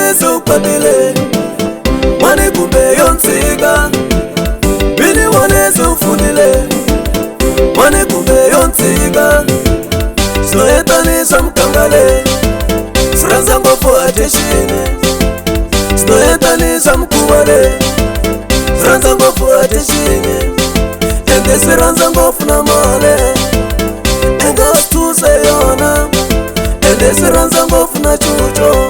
Ukatile mani kumbe yontsika bini wonese ufundile mani kumbe yontsika sinoyetanisa mkangale siranza ngopfu ateshini sinoyetanisa mkubale siranza ngopfu ateshini ende siranza ngopfu na male enga stuse yona ende siranza ngopfu na chucho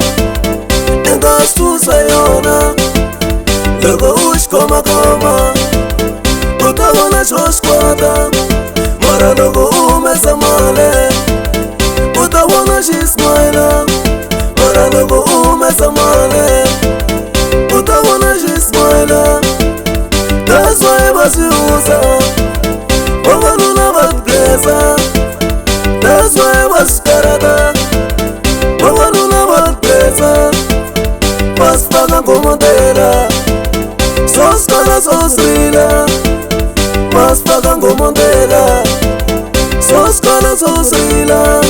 enga stuse yona loko ushikomakoma utavona xoskwata mara loko umesa male utavona xismaila mara loko umesa male utavona xismaila that's why vasiuza vavanuna vatblesa that's why vasikarata vavanuna vatblesa vasipaka ngomondela soskala sosrila vasipaka ngomondela soskala sosrila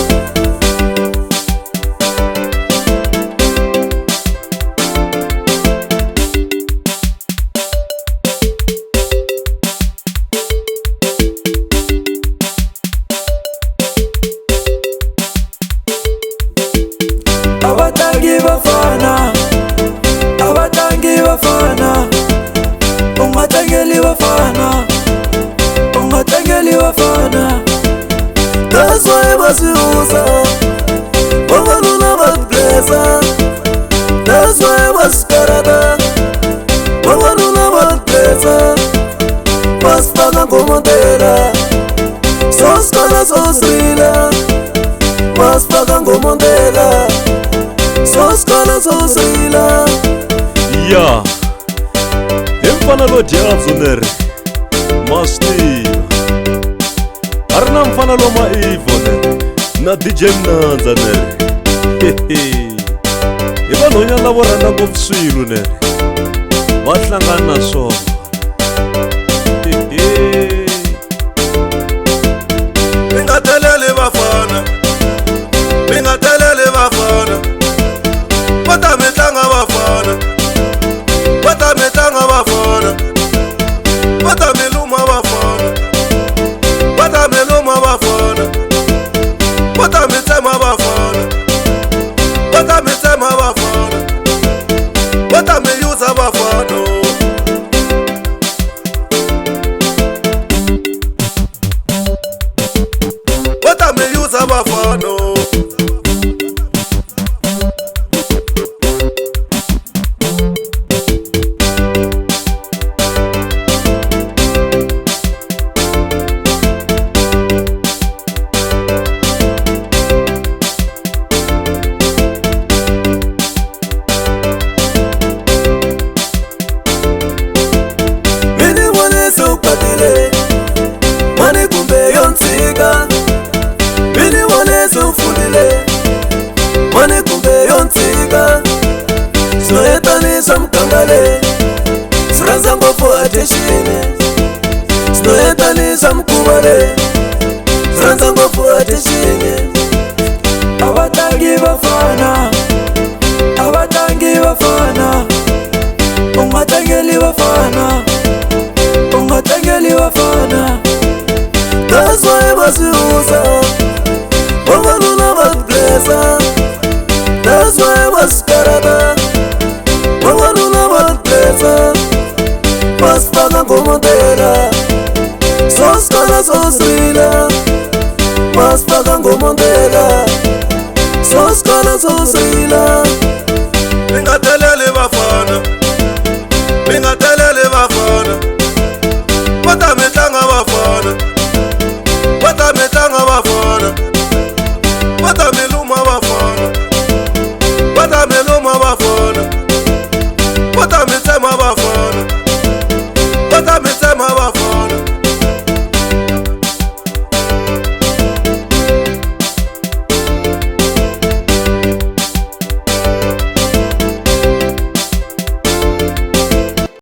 abatangi bafana abatangi bafana ungatangeli bafana ungatangeli bafana that's why basiuza vavanuna vatblesa that's why vasikarata vavanuna vatblesa vasipaka ngomondela soskala sosrila vasipaka ngomondela soskala sosrila ya imfanelo dyazoneri mastiva arina mfanelo maivoneri na dj mnanza neri hi vanhonyana lavo rhandza ngopfu swilo neri va hlangana na swona mi nga teleli vafana mi nga teleli vafana vata mi tlanga vafana vata mi tlanga vafana vata mi luma vafana vata mi luma vafana vata mi tsema vafana vata mi tsema vafana vata mi yuza vafana vata mi yuza vafana ukatile mani kumbe yontsika bini wonese ufundile mani kumbe yontsika sinoyetanisa mkangale siranza ngopfu ateshini sinoyetanisa mkubale siranza ngopfu ateshini abatangi bafana abatangi bafana ungatangeli bafana ungatangeli bafana that's why